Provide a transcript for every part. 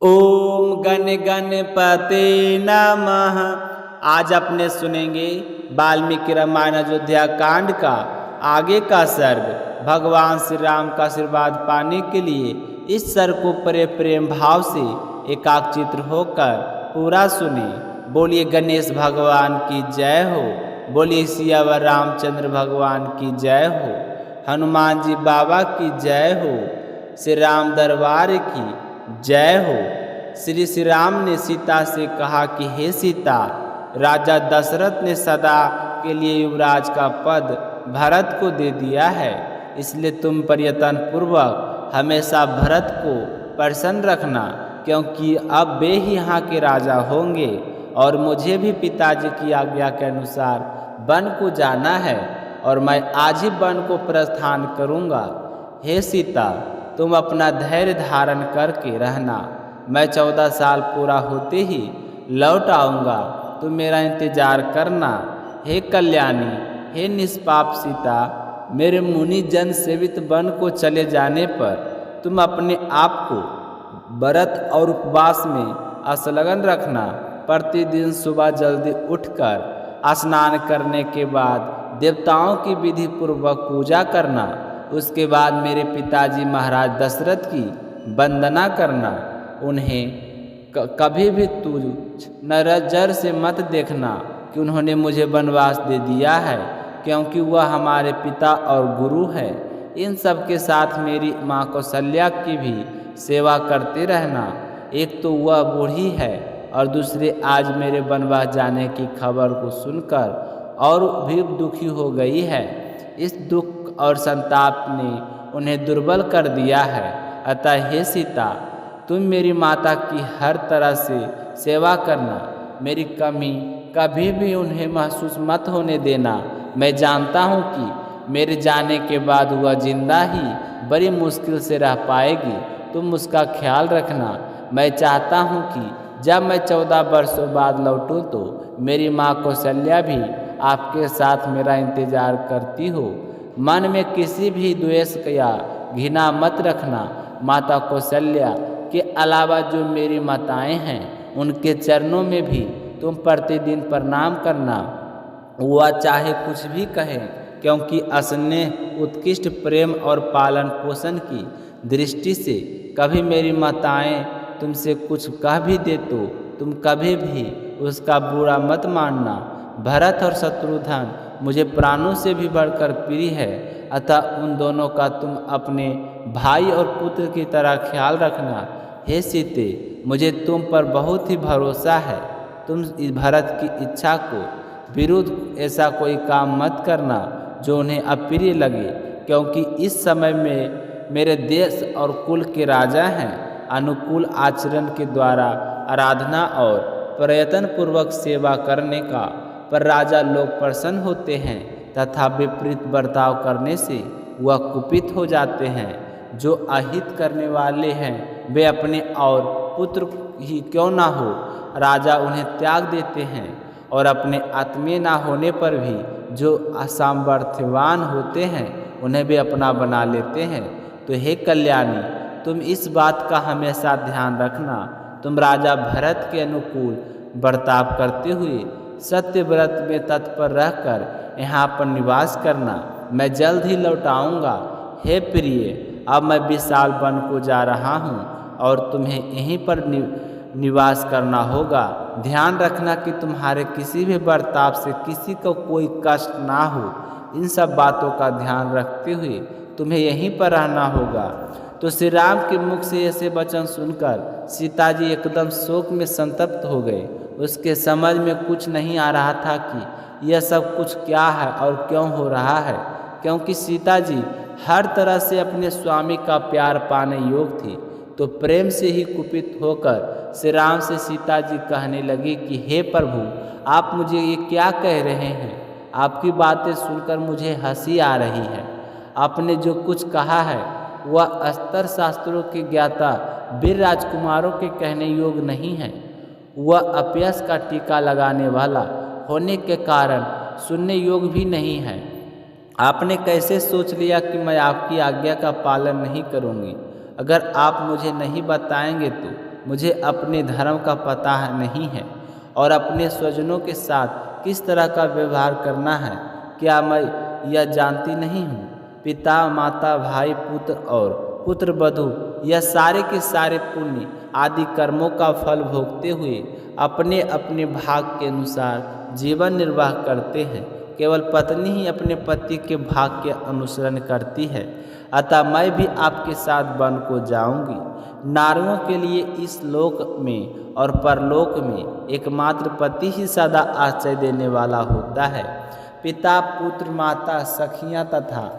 ओम गण गणपते नमः। आज अपने सुनेंगे वाल्मीकि रामायण अयोध्या कांड का आगे का सर्ग। भगवान श्री राम का आशीर्वाद पाने के लिए इस सर्ग को प्रेम भाव से एकाग्रचित्त होकर पूरा सुने। बोलिए गणेश भगवान की जय हो, बोलिए सियावर रामचंद्र भगवान की जय हो, हनुमान जी बाबा की जय हो, श्री राम दरबार की जय हो। श्री राम ने सीता से कहा कि हे सीता, राजा दशरथ ने सदा के लिए युवराज का पद भरत को दे दिया है, इसलिए तुम प्रयत्न पूर्वक हमेशा भरत को प्रसन्न रखना, क्योंकि अब वे ही यहाँ के राजा होंगे और मुझे भी पिताजी की आज्ञा के अनुसार वन को जाना है और मैं आज ही वन को प्रस्थान करूँगा। हे सीता, तुम अपना धैर्य धारण करके रहना, मैं 14 साल पूरा होते ही लौट आऊँगा, तुम मेरा इंतजार करना। हे कल्याणी, हे निष्पाप सीता, मेरे मुनि जन सेवित वन को चले जाने पर तुम अपने आप को व्रत और उपवास में संलग्न रखना। प्रतिदिन सुबह जल्दी उठकर स्नान करने के बाद देवताओं की विधि पूर्वक पूजा करना। उसके बाद मेरे पिताजी महाराज दशरथ की वंदना करना। उन्हें कभी भी तुझ नजर से मत देखना कि उन्होंने मुझे वनवास दे दिया है, क्योंकि वह हमारे पिता और गुरु है। इन सब के साथ मेरी माँ कौशल्या की भी सेवा करते रहना। एक तो वह बूढ़ी है और दूसरे आज मेरे वनवास जाने की खबर को सुनकर और भी दुखी हो गई है। इस दुख और संताप ने उन्हें दुर्बल कर दिया है। अतः हे सीता, तुम मेरी माता की हर तरह से सेवा करना, मेरी कमी कभी भी उन्हें महसूस मत होने देना। मैं जानता हूँ कि मेरे जाने के बाद वह जिंदा ही बड़ी मुश्किल से रह पाएगी, तुम उसका ख्याल रखना। मैं चाहता हूँ कि जब मैं 14 वर्षों बाद लौटूँ तो मेरी माँ कौशल्या भी आपके साथ मेरा इंतजार करती हो। मन में किसी भी द्वेष या घृणा मत रखना। माता कौशल्या के अलावा जो मेरी माताएं हैं, उनके चरणों में भी तुम प्रतिदिन प्रणाम करना, वह चाहे कुछ भी कहे, क्योंकि स्नेह, उत्कृष्ट प्रेम और पालन पोषण की दृष्टि से कभी मेरी माताएं तुमसे कुछ कह भी दे तो तुम कभी भी उसका बुरा मत मानना। भरत और शत्रुघ्न मुझे प्राणों से भी बढ़कर प्रिय है, अतः उन दोनों का तुम अपने भाई और पुत्र की तरह ख्याल रखना। हे सीते, मुझे तुम पर बहुत ही भरोसा है। तुम भरत की इच्छा को विरुद्ध ऐसा कोई काम मत करना जो उन्हें अप्रिय लगे, क्योंकि इस समय में मेरे देश और कुल के राजा हैं। अनुकूल आचरण के द्वारा आराधना और प्रयत्न पूर्वक सेवा करने का पर राजा लोग प्रसन्न होते हैं, तथा विपरीत बर्ताव करने से वह कुपित हो जाते हैं। जो अहित करने वाले हैं वे अपने और पुत्र ही क्यों ना हो, राजा उन्हें त्याग देते हैं, और अपने आत्मीय ना होने पर भी जो असामर्थ्यवान होते हैं उन्हें भी अपना बना लेते हैं। तो हे कल्याणी, तुम इस बात का हमेशा ध्यान रखना। तुम राजा भरत के अनुकूल बर्ताव करते हुए सत्य व्रत में तत्पर रहकर यहाँ पर निवास करना। मैं जल्द ही लौट आऊँगा। हे प्रिय, अब मैं विशाल वन को जा रहा हूँ और तुम्हें यहीं पर निवास करना होगा। ध्यान रखना कि तुम्हारे किसी भी बर्ताव से किसी को कोई कष्ट ना हो। इन सब बातों का ध्यान रखते हुए तुम्हें यहीं पर रहना होगा। तो श्री राम के मुख से ऐसे वचन सुनकर सीता जी एकदम शोक में संतप्त हो गए। उसके समझ में कुछ नहीं आ रहा था कि यह सब कुछ क्या है और क्यों हो रहा है, क्योंकि सीता जी हर तरह से अपने स्वामी का प्यार पाने योग्य थी। तो प्रेम से ही कुपित होकर श्री राम से सीता जी कहने लगी कि हे प्रभु, आप मुझे ये क्या कह रहे हैं? आपकी बातें सुनकर मुझे हंसी आ रही है। आपने जो कुछ कहा है वह अस्त्र शास्त्रों के ज्ञाता वीर राजकुमारों के कहने योग्य नहीं है। वह अपयश का टीका लगाने वाला होने के कारण सुनने योग्य भी नहीं है। आपने कैसे सोच लिया कि मैं आपकी आज्ञा का पालन नहीं करूँगी? अगर आप मुझे नहीं बताएंगे तो मुझे अपने धर्म का पता नहीं है और अपने स्वजनों के साथ किस तरह का व्यवहार करना है, क्या मैं यह जानती नहीं हूँ? पिता माता भाई पुत्र और पुत्र वधू यह सारे के सारे पुण्य आदि कर्मों का फल भोगते हुए अपने अपने भाग के अनुसार जीवन निर्वाह करते हैं। केवल पत्नी ही अपने पति के भाग के अनुसरण करती है। अतः मैं भी आपके साथ वन को जाऊंगी। नारियों के लिए इस लोक में और परलोक में एकमात्र पति ही सदा आश्रय देने वाला होता है। पिता पुत्र माता सखियाँ तथा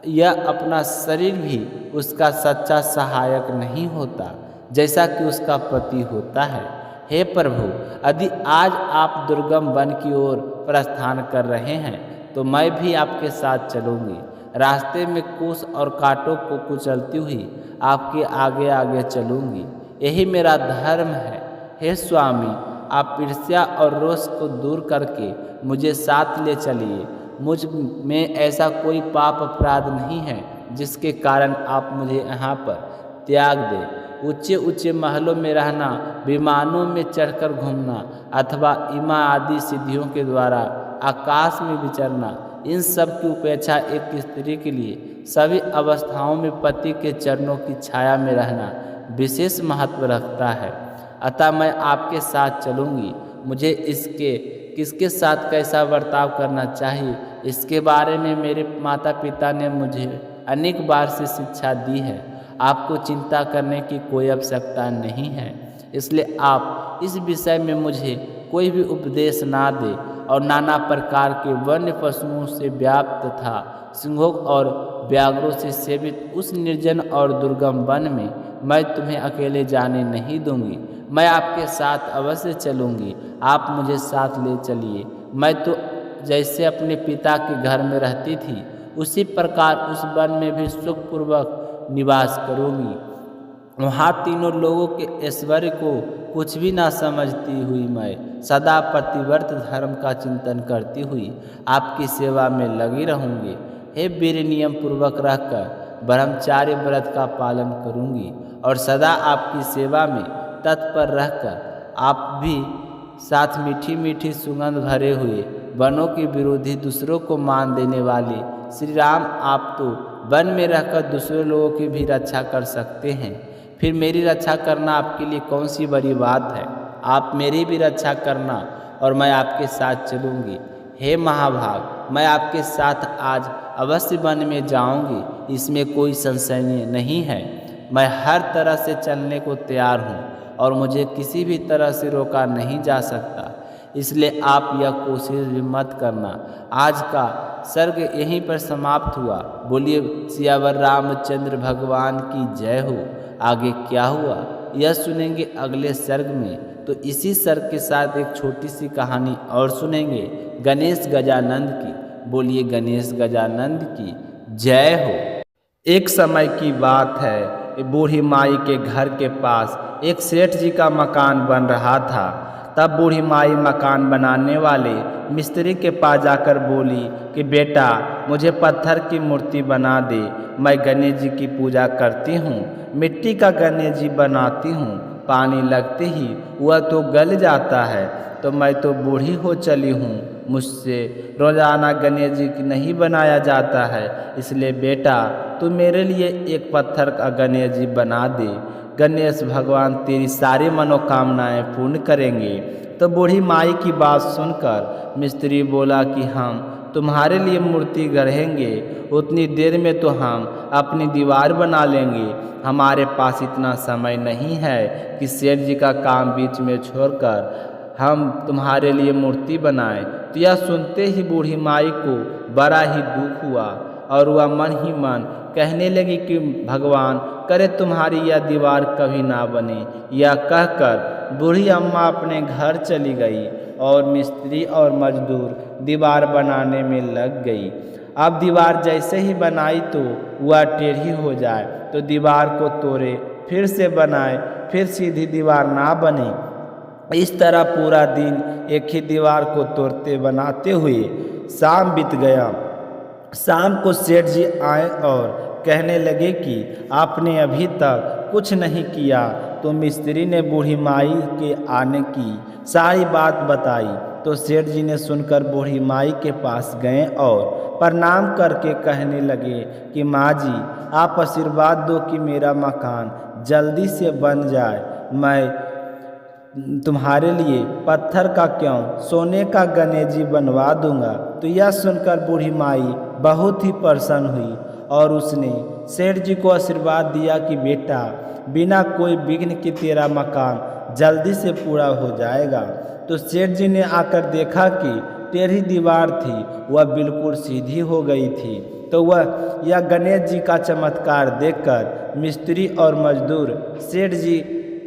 यह अपना शरीर भी उसका सच्चा सहायक नहीं होता, जैसा कि उसका पति होता है। हे प्रभु, यदि आज आप दुर्गम वन की ओर प्रस्थान कर रहे हैं तो मैं भी आपके साथ चलूँगी। रास्ते में कुश और कांटों को कुचलती हुई आपके आगे आगे चलूँगी। यही मेरा धर्म है। हे स्वामी, आप ईर्ष्या और रोष को दूर करके मुझे साथ ले चलिए। मुझ में ऐसा कोई पाप अपराध नहीं है जिसके कारण आप मुझे यहाँ पर त्याग दें। ऊंचे ऊंचे महलों में रहना, विमानों में चढ़कर घूमना अथवा इमा आदि सिद्धियों के द्वारा आकाश में विचरना, इन सब की उपेक्षा एक स्त्री के लिए सभी अवस्थाओं में पति के चरणों की छाया में रहना विशेष महत्व रखता है। अतः मैं आपके साथ चलूँगी। मुझे किसके साथ कैसा बर्ताव करना चाहिए, इसके बारे में मेरे माता पिता ने मुझे अनेक बार से शिक्षा दी है। आपको चिंता करने की कोई आवश्यकता नहीं है, इसलिए आप इस विषय में मुझे कोई भी उपदेश ना दे और नाना प्रकार के वन्य पशुओं से व्याप्त तथा सिंहों और व्याघ्रों से सेवित उस निर्जन और दुर्गम वन में मैं तुम्हें अकेले जाने नहीं दूंगी। मैं आपके साथ अवश्य चलूँगी। आप मुझे साथ ले चलिए। मैं तो जैसे अपने पिता के घर में रहती थी उसी प्रकार उस वन में भी सुखपूर्वक निवास करूँगी। वहाँ तीनों लोगों के ऐश्वर्य को कुछ भी ना समझती हुई मैं सदा प्रतिव्रत धर्म का चिंतन करती हुई आपकी सेवा में लगी रहूँगी। हे वीर, नियम पूर्वक रहकर ब्रह्मचार्य व्रत का पालन करूँगी और सदा आपकी सेवा में तत्पर रहकर आप भी साथ मीठी मीठी सुगंध भरे हुए वनों के विरोधी दूसरों को मान देने वाले श्री राम, आप तो वन में रहकर दूसरे लोगों की भी रक्षा कर सकते हैं। फिर मेरी रक्षा करना आपके लिए कौन सी बड़ी बात है? आप मेरी भी रक्षा करना और मैं आपके साथ चलूँगी। हे महाभाग, मैं आपके साथ आज अवश्य वन में जाऊँगी, इसमें कोई संशय नहीं है। मैं हर तरह से चलने को तैयार हूँ और मुझे किसी भी तरह से रोका नहीं जा सकता, इसलिए आप यह कोशिश भी मत करना। आज का सर्ग यहीं पर समाप्त हुआ। बोलिए सियावर रामचंद्र भगवान की जय हो। आगे क्या हुआ यह सुनेंगे अगले सर्ग में। तो इसी सर्ग के साथ एक छोटी सी कहानी और सुनेंगे गणेश गजानंद की। बोलिए गणेश गजानंद की जय हो। एक समय की बात है, बूढ़ी माई के घर के पास एक सेठ जी का मकान बन रहा था। तब बूढ़ी माई मकान बनाने वाले मिस्त्री के पास जाकर बोली कि बेटा, मुझे पत्थर की मूर्ति बना दे। मैं गणेश जी की पूजा करती हूँ, मिट्टी का गणेश जी बनाती हूँ, पानी लगते ही वह तो गल जाता है। तो मैं तो बूढ़ी हो चली हूँ, मुझसे रोजाना गणेश जी की नहीं बनाया जाता है, इसलिए बेटा तू मेरे लिए एक पत्थर का गणेश जी बना दे। गणेश भगवान तेरी सारी मनोकामनाएं पूर्ण करेंगे। तो बूढ़ी माई की बात सुनकर मिस्त्री बोला कि हम तुम्हारे लिए मूर्ति गढ़ेंगे, उतनी देर में तो हम अपनी दीवार बना लेंगे। हमारे पास इतना समय नहीं है कि सेठ जी का काम बीच में छोड़कर हम तुम्हारे लिए मूर्ति बनाएं। तो यह सुनते ही बूढ़ी माई को बड़ा ही दुख हुआ और वह मन ही मन कहने लगी कि भगवान करे तुम्हारी यह दीवार कभी ना बने। यह कहकर बूढ़ी अम्मा अपने घर चली गई और मिस्त्री और मजदूर दीवार बनाने में लग गई। अब दीवार जैसे ही बनाई तो वह टेढ़ी हो जाए तो दीवार को तोड़े, फिर से बनाए, फिर सीधी दीवार ना बने। इस तरह पूरा दिन एक ही दीवार को तोड़ते बनाते हुए शाम बीत गया। शाम को सेठ जी आए और कहने लगे कि आपने अभी तक कुछ नहीं किया, तो मिस्त्री ने बूढ़ी माई के आने की सारी बात बताई। तो सेठ जी ने सुनकर बूढ़ी माई के पास गए और प्रणाम करके कहने लगे कि माँ जी, आप आशीर्वाद दो कि मेरा मकान जल्दी से बन जाए। मैं तुम्हारे लिए पत्थर का क्यों, सोने का गणेश जी बनवा दूंगा। तो यह सुनकर बूढ़ी माई बहुत ही प्रसन्न हुई और उसने सेठ जी को आशीर्वाद दिया कि बेटा, बिना कोई विघ्न के तेरा मकान जल्दी से पूरा हो जाएगा। तो सेठ जी ने आकर देखा कि टेढ़ी दीवार थी, वह बिल्कुल सीधी हो गई थी। तो वह यह गणेश जी का चमत्कार देखकर मिस्त्री और मजदूर सेठ जी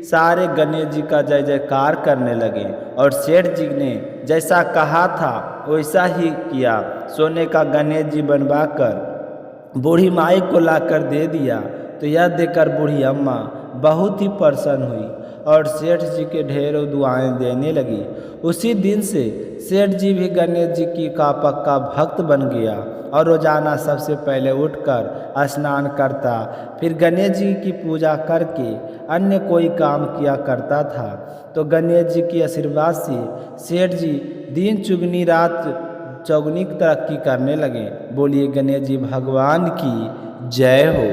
सारे गणेश जी का जय जयकार करने लगे और सेठ जी ने जैसा कहा था वैसा ही किया। सोने का गणेश जी बनवाकर बूढ़ी माई को लाकर दे दिया। तो यह देखकर बूढ़ी अम्मा बहुत ही प्रसन्न हुई और सेठ जी के ढेरों दुआएं देने लगी। उसी दिन से सेठ जी भी गणेश जी की का पक्का भक्त बन गया और रोजाना सबसे पहले उठकर स्नान करता, फिर गणेश जी की पूजा करके अन्य कोई काम किया करता था। तो गणेश जी की आशीर्वाद से सेठ जी दिन चुगनी रात चौगुनी तरक्की करने लगे। बोलिए गणेश जी भगवान की जय हो।